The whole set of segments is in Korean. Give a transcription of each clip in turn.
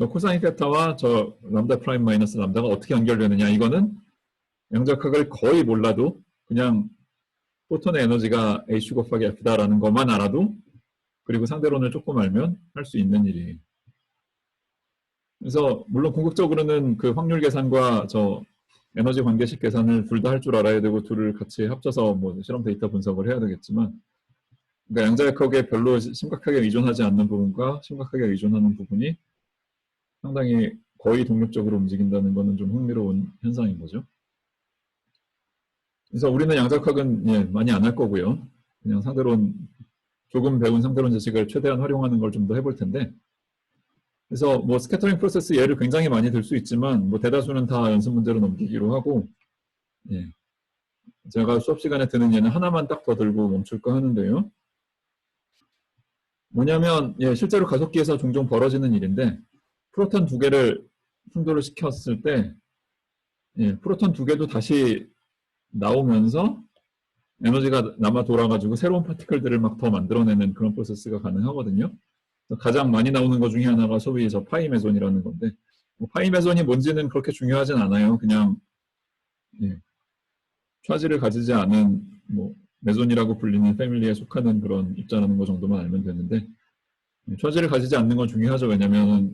저 코사인 세타와 저 람다 프라임 마이너스 람다가 어떻게 연결되느냐, 이거는 양자역학을 거의 몰라도 그냥 포톤의 에너지가 h 곱하기 f다라는 것만 알아도, 그리고 상대론을 조금 알면 할 수 있는 일이에요. 그래서 물론 궁극적으로는 그 확률 계산과 저 에너지 관계식 계산을 둘 다 할 줄 알아야 되고, 둘을 같이 합쳐서 뭐 실험 데이터 분석을 해야 되겠지만, 그러니까 양자역학에 별로 심각하게 의존하지 않는 부분과 심각하게 의존하는 부분이 상당히 거의 동력적으로 움직인다는 것은 좀 흥미로운 현상인 거죠. 그래서 우리는 양자역학은 예, 많이 안 할 거고요. 그냥 상대론, 조금 배운 상대론 지식을 최대한 활용하는 걸 좀 더 해볼 텐데, 그래서 뭐 스캐터링 프로세스 예를 굉장히 많이 들 수 있지만, 뭐 대다수는 다 연습 문제로 넘기기로 하고, 예, 제가 수업 시간에 드는 예는 하나만 딱 더 들고 멈출까 하는데요. 뭐냐면, 예, 실제로 가속기에서 종종 벌어지는 일인데, 프로톤 두 개를 충돌을 시켰을 때, 예, 프로톤 두 개도 다시 나오면서 에너지가 남아 돌아가지고 새로운 파티클들을 막 더 만들어내는 그런 프로세스가 가능하거든요. 가장 많이 나오는 것 중에 하나가 소위 저 파이 메손이라는 건데, 뭐 파이 메손이 뭔지는 그렇게 중요하진 않아요. 그냥 예, 차지를 가지지 않은 뭐 메손이라고 불리는 패밀리에 속하는 그런 입자라는 것 정도만 알면 되는데, 차지를 가지지 않는 건 중요하죠. 왜냐하면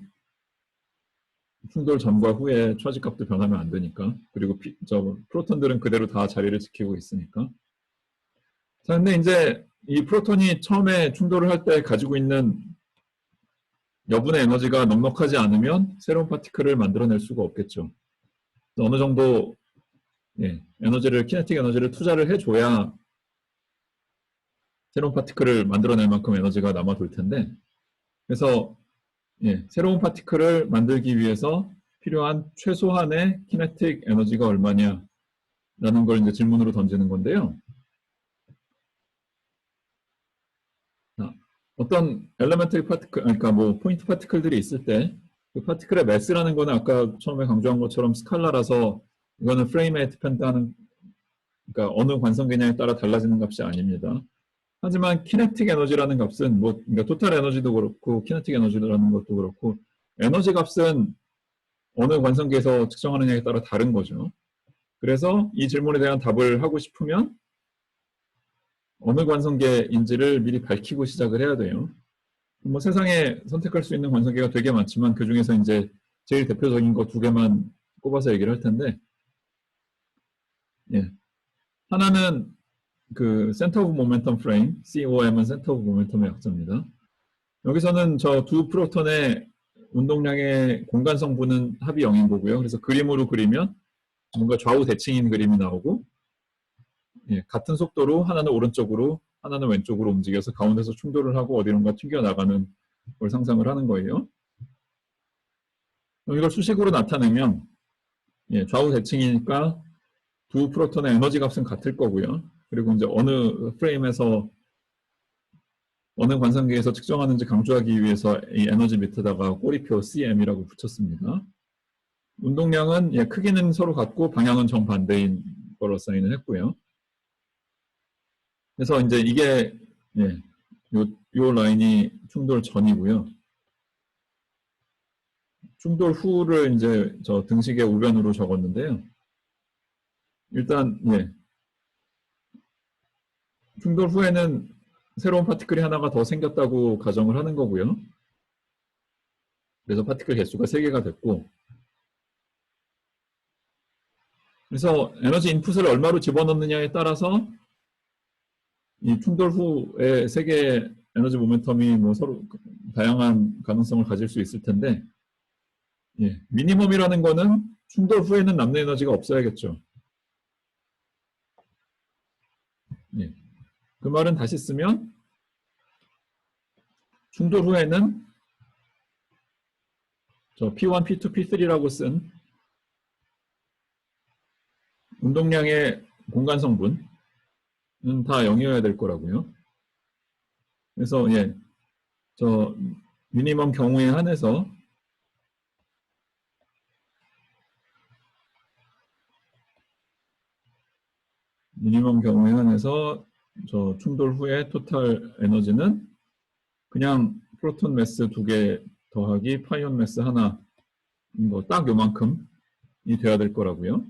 충돌 전과 후에 차지 값도 변하면 안 되니까. 그리고 저 프로톤들은 그대로 다 자리를 지키고 있으니까. 자, 근데 이제 이 프로톤이 처음에 충돌을 할 때 가지고 있는 여분의 에너지가 넉넉하지 않으면 새로운 파티클을 만들어낼 수가 없겠죠. 어느 정도 예, 에너지를, 키네틱 에너지를 투자를 해줘야 새로운 파티클을 만들어낼 만큼 에너지가 남아돌 텐데, 그래서 예, 새로운 파티클을 만들기 위해서 필요한 최소한의 키네틱 에너지가 얼마냐 라는 걸 이제 질문으로 던지는 건데요. 어떤 엘레멘터리 파티클, 그러니까 뭐 포인트 파티클들이 있을 때 그 파티클의 매스라는 거는 아까 처음에 강조한 것처럼 스칼라라서 이거는 프레임에 디펜드하는, 그러니까 어느 관성계냐에 따라 달라지는 값이 아닙니다. 하지만 키네틱 에너지라는 값은 뭐 그러니까 토탈 에너지도 그렇고 키네틱 에너지라는 것도 그렇고 에너지 값은 어느 관성계에서 측정하느냐에 따라 다른 거죠. 그래서 이 질문에 대한 답을 하고 싶으면 어느 관성계인지를 미리 밝히고 시작을 해야 돼요. 뭐 세상에 선택할 수 있는 관성계가 되게 많지만 그 중에서 이제 제일 대표적인 거 두 개만 꼽아서 얘기를 할 텐데, 예. 하나는 그 센터 오브 모멘텀 프레임, COM은 센터 오브 모멘텀의 약자입니다. 여기서는 저 두 프로톤의 운동량의 공간 성분은 합이 0인 거고요. 그래서 그림으로 그리면 뭔가 좌우 대칭인 그림이 나오고, 예, 같은 속도로 하나는 오른쪽으로 하나는 왼쪽으로 움직여서 가운데서 충돌을 하고 어디론가 튕겨나가는 걸 상상을 하는 거예요. 이걸 수식으로 나타내면 예, 좌우 대칭이니까 두 프로톤의 에너지 값은 같을 거고요. 그리고 이제 어느 프레임에서 어느 관상계에서 측정하는지 강조하기 위해서 이 에너지 밑에다가 꼬리표 CM이라고 붙였습니다. 운동량은 예, 크기는 서로 같고 방향은 정반대인 거로 사인을 했고요. 그래서 이제 이게 예, 요 라인이 충돌 전이고요. 충돌 후를 이제 저 등식의 우변으로 적었는데요. 일단 예, 충돌 후에는 새로운 파티클이 하나가 더 생겼다고 가정을 하는 거고요. 그래서 파티클 개수가 3개가 됐고, 그래서 에너지 인풋을 얼마로 집어넣느냐에 따라서 이 충돌 후에 3개의 에너지 모멘텀이 뭐 서로 다양한 가능성을 가질 수 있을 텐데, 예, 미니멈이라는 거는 충돌 후에는 남는 에너지가 없어야겠죠. 예, 그 말은 다시 쓰면 충돌 후에는 저 P1, P2, P3라고 쓴 운동량의 공간 성분은 다 0이어야 될 거라고요. 그래서 예, 저 미니멈 경우에 한해서 저 충돌 후에 토탈 에너지는 그냥 프로톤 매스 2개 더하기 파이온 매스 하나, 뭐 딱 요만큼이 돼야 될 거라고요.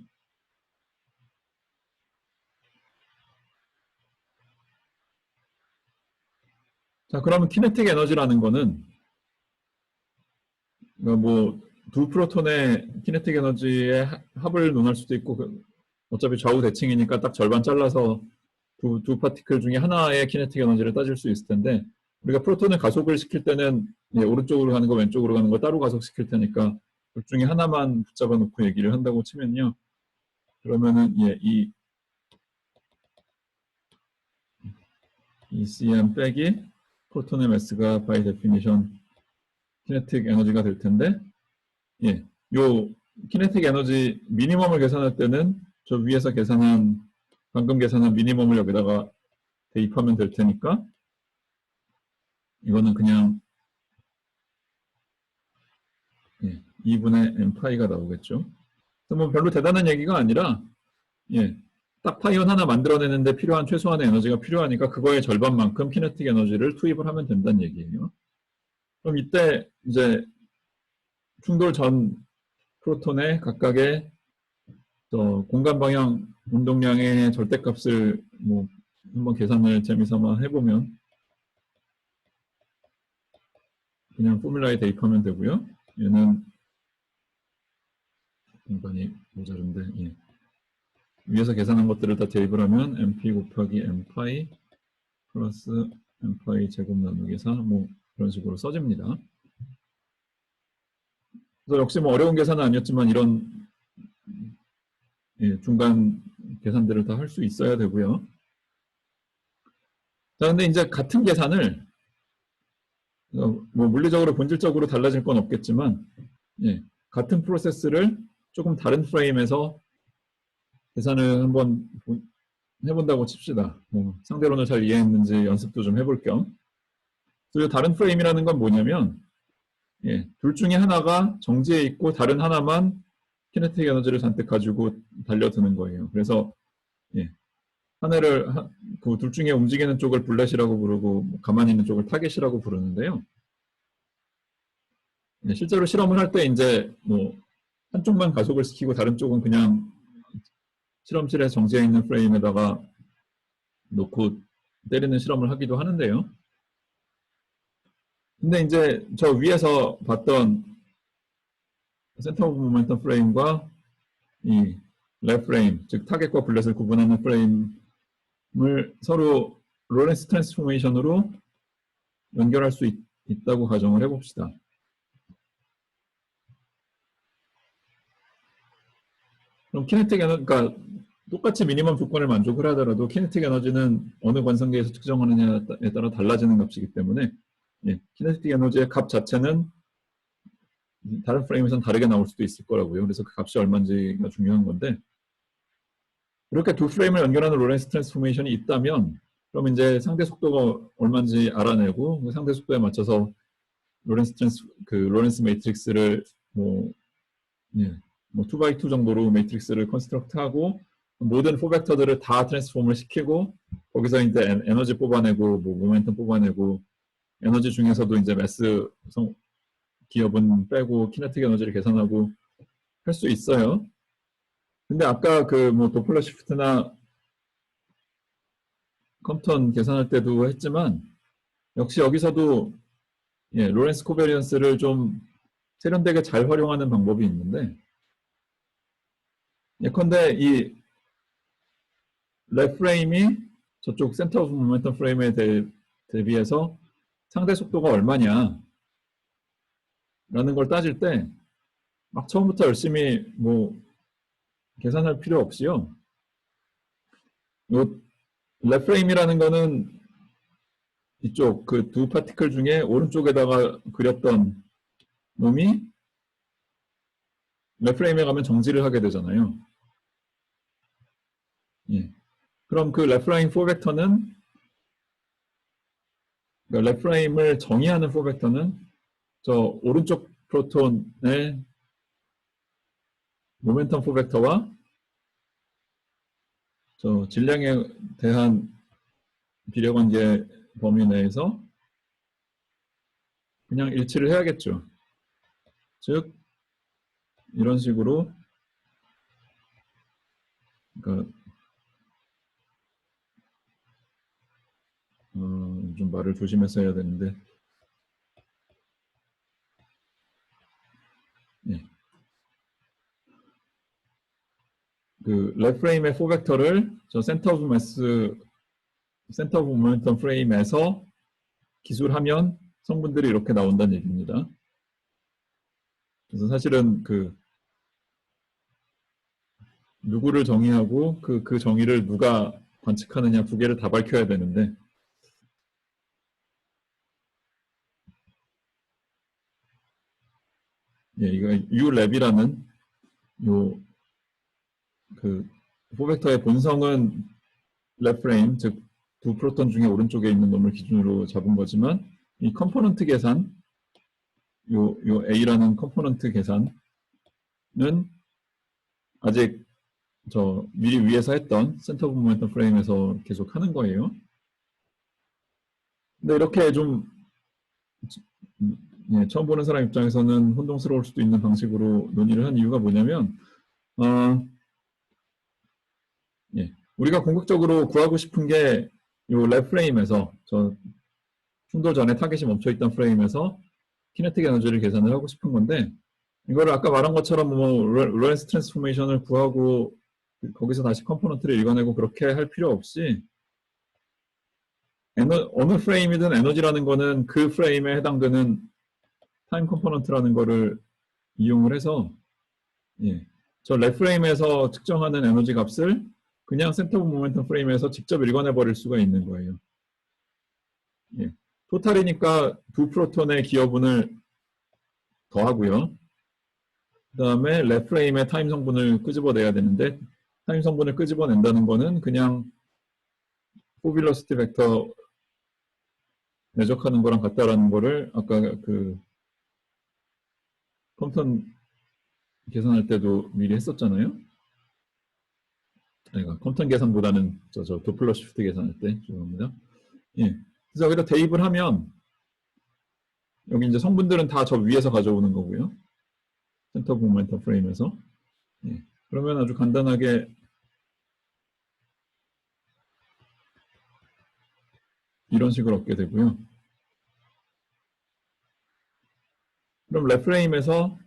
자, 그러면 키네틱 에너지라는 거는 뭐 두 프로톤의 키네틱 에너지의 합을 논할 수도 있고, 어차피 좌우 대칭이니까 딱 절반 잘라서 두 파티클 중에 하나의 키네틱 에너지를 따질 수 있을 텐데, 우리가 프로톤을 가속을 시킬 때는 오른쪽으로 가는 거 왼쪽으로 가는 거 따로 가속시킬 테니까 둘 중에 하나만 붙잡아 놓고 얘기를 한다고 치면요. 그러면은 이 ECM 빼기 프로톤의 매스가 by definition 키네틱 에너지가 될 텐데, 요 키네틱 에너지 미니멈을 계산할 때는 저 위에서 방금 계산한 미니멈을 여기다가 대입하면 될 테니까, 이거는 그냥 2분의 m 파이가 나오겠죠. 그래서 뭐 별로 대단한 얘기가 아니라, 딱 파이온 하나 만들어내는데 필요한 최소한의 에너지가 필요하니까 그거의 절반만큼 키네틱 에너지를 투입을 하면 된다는 얘기예요. 그럼 이때 이제 충돌 전 프로톤의 각각의 공간 방향 운동량의 절대값을 뭐 한번 계산을 재미삼아 해보면 그냥 포뮬라에 대입하면 되고요. 얘는 공간이 모자른데, 위에서 계산한 것들을 다 대입을 하면 mp 곱하기 m파이 플러스 m파이 제곱 나누기 4, 뭐 그런 식으로 써집니다. 그래서 역시 뭐 어려운 계산은 아니었지만 이런 중간 계산들을 다 할 수 있어야 되고요. 자, 근데 이제 같은 계산을 뭐 물리적으로 본질적으로 달라질 건 없겠지만, 같은 프로세스를 조금 다른 프레임에서 계산을 한번 해본다고 칩시다. 뭐 상대론을 잘 이해했는지 연습도 좀 해볼 겸. 그리고 다른 프레임이라는 건 뭐냐면, 둘 중에 하나가 정지해 있고 다른 하나만 키네틱 에너지를 잔뜩 가지고 달려드는 거예요. 그래서 하나를 그 둘 중에 움직이는 쪽을 블렛이라고 부르고 가만히 있는 쪽을 타겟이라고 부르는데요. 실제로 실험을 할 때 이제 뭐 한쪽만 가속을 시키고 다른 쪽은 그냥 실험실에 정지해 있는 프레임에다가 놓고 때리는 실험을 하기도 하는데요. 근데 이제 저 위에서 봤던 센터 오브 모멘텀 프레임과 이 랩 프레임, 즉 타겟과 블렛을 구분하는 프레임을 서로 로렌스 트랜스포메이션으로 연결할 수 있다고 가정을 해봅시다. 그럼 키네틱 에너지, 그러니까 똑같이 미니멈 조건을 만족을 하더라도 키네틱 에너지는 어느 관성계에서 측정하느냐에 따라 달라지는 값이기 때문에 키네틱 에너지의 값 자체는 다른 프레임에서는 다르게 나올 수도 있을 거라고요. 그래서 그 값이 얼마인지가 중요한 건데, 이렇게 두 프레임을 연결하는 로렌스 트랜스포메이션이 있다면 그럼 이제 상대 속도가 얼마인지 알아내고 그 상대 속도에 맞춰서 로렌스 매트릭스를 뭐 2x2 정도로 매트릭스를 컨스트럭트하고 모든 4벡터들을 다 트랜스폼을 시키고 거기서 이제 에너지 뽑아내고 뭐 모멘텀 뽑아내고 에너지 중에서도 이제 매스 기업은 빼고 키네틱 에너지를 계산하고 할 수 있어요. 근데 아까 그 뭐 도플러 시프트나 컴턴 계산할 때도 했지만 역시 여기서도 로렌스 코베리언스를 좀 세련되게 잘 활용하는 방법이 있는데, 예컨대 이 랩 프레임이 저쪽 센터 오브 모멘텀 프레임에 대비해서 상대 속도가 얼마냐 라는 걸 따질 때 막 처음부터 열심히 뭐 계산할 필요 없이요. 요 랩 프레임이라는 거는 이쪽 그 두 파티클 중에 오른쪽에다가 그렸던 놈이 랩 프레임에 가면 정지를 하게 되잖아요. 그럼 그 랩 프레임 4벡터는, 그러니까 랩 프레임을 정의하는 4벡터는 저 오른쪽 프로톤의 모멘텀 4벡터와 저 질량에 대한 비례관계 범위 내에서 그냥 일치를 해야겠죠. 즉 이런 식으로 그러니까 좀 말을 조심해서 해야 되는데 예. 그 레프레임의 4벡터를 저 센터 오브 모멘텀 프레임에서 기술하면 성분들이 이렇게 나온다는 얘기입니다. 그래서 사실은 그 누구를 정의하고 그 정의를 누가 관측하느냐 두 개를 다 밝혀야 되는데 예, 이거 U랩이라는 요 그 4벡터의 본성은 랩프레임, 즉 두 프로톤 중에 오른쪽에 있는 놈을 기준으로 잡은 거지만 이 컴포넌트 계산, 요 A라는 컴포넌트 계산은 아직 저 미리 위에서 했던 센터 오브 모멘텀 프레임에서 계속 하는 거예요. 근데 이렇게 좀 예, 처음 보는 사람 입장에서는 혼동스러울 수도 있는 방식으로 논의를 한 이유가 뭐냐면 예, 우리가 궁극적으로 구하고 싶은 게 이 랩 프레임에서 저 충돌 전에 타겟이 멈춰있던 프레임에서 키네틱 에너지를 계산을 하고 싶은 건데 이거를 아까 말한 것처럼 뭐 로렌스 트랜스포메이션을 구하고 거기서 다시 컴포넌트를 읽어내고 그렇게 할 필요 없이 어느 프레임이든 에너지라는 거는 그 프레임에 해당되는 타임 컴포넌트라는 거를 이용을 해서 예, 저 랩 프레임에서 측정하는 에너지 값을 그냥 센터 오브 모멘텀 프레임에서 직접 읽어내 버릴 수가 있는 거예요. 예. 토탈이니까 두 프로톤의 기여분을 더하고요. 그 다음에 랩 프레임의 타임 성분을 끄집어내야 되는데 타임 성분을 끄집어낸다는 거는 그냥 포빌러시티 벡터 내적하는 거랑 같다라는 거를 아까 그 컴턴 계산할 때도 미리 했었잖아요. 그러니까 컴턴 계산보다는 저 도플러 시프트 계산할 때 죄송합니다. 예. 그래서 여기다 대입을 하면 여기 이제 성분들은 다 저 위에서 가져오는 거고요. 센터 모멘텀 프레임에서. 예. 그러면 아주 간단하게 이런 식으로 얻게 되고요. 그럼 랩 프레임에서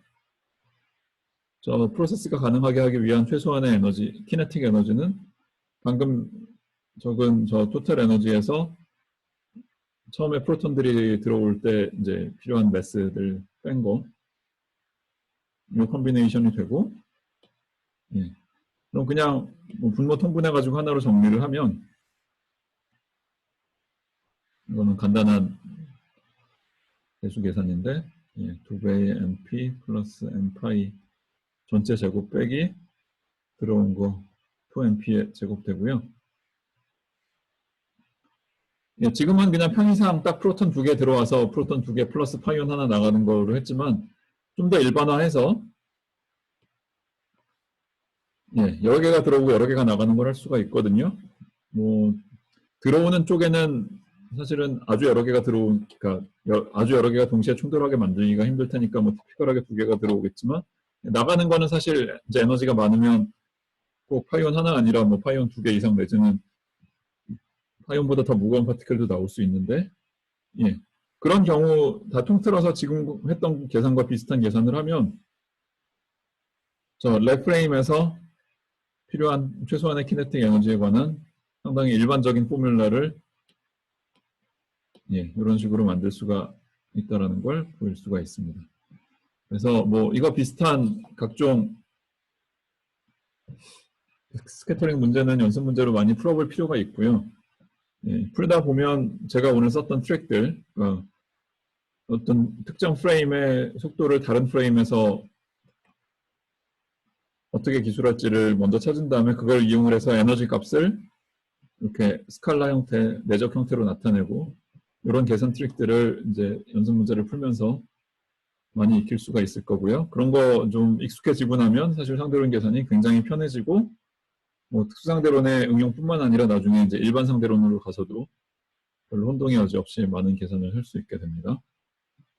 저 프로세스가 가능하게 하기 위한 최소한의 에너지, 키네틱 에너지는 방금 적은 저 토탈 에너지에서 처음에 프로톤들이 들어올 때 이제 필요한 매스들 뺀 거, 이 컨비네이션이 되고, 예. 그럼 그냥 뭐 분모 통분해가지고 하나로 정리를 하면 이거는 간단한 대수 계산인데, 예. 2배의 np 플러스 n파이 전체 제곱 빼기 들어온 거 2np의 제곱 되고요. 예, 지금은 그냥 편의상 딱 프로톤 2개 들어와서 프로톤 2개 플러스 파이온 하나 나가는 거로 했지만 좀 더 일반화해서 예, 여러 개가 들어오고 여러 개가 나가는 걸 할 수가 있거든요. 뭐 들어오는 쪽에는 사실은 아주 여러 개가 그러니까 아주 여러 개가 동시에 충돌하게 만들기가 힘들 테니까 뭐 티피컬하게 2개가 들어오겠지만 나가는 거는 사실 이제 에너지가 많으면 꼭 파이온 하나 아니라 뭐 파이온 2개 이상 내지는 파이온보다 더 무거운 파티클도 나올 수 있는데 예. 그런 경우 다 통틀어서 지금 했던 계산과 비슷한 계산을 하면 저 랩 프레임에서 필요한 최소한의 키네틱 에너지에 관한 상당히 일반적인 포뮬라를 예, 이런 식으로 만들 수가 있다는 걸 보일 수가 있습니다. 그래서 뭐 이거 비슷한 각종 스캐터링 문제는 연습 문제로 많이 풀어볼 필요가 있고요. 예, 풀다 보면 제가 오늘 썼던 트랙들 어떤 특정 프레임의 속도를 다른 프레임에서 어떻게 기술할지를 먼저 찾은 다음에 그걸 이용을 해서 에너지 값을 이렇게 스칼라 형태, 내적 형태로 나타내고 이런 계산 트릭들을 이제 연습 문제를 풀면서 많이 익힐 수가 있을 거고요. 그런 거 좀 익숙해지고 나면 사실 상대론 계산이 굉장히 편해지고 뭐 특수상대론의 응용뿐만 아니라 나중에 이제 일반 상대론으로 가서도 별로 혼동이 없이 많은 계산을 할 수 있게 됩니다.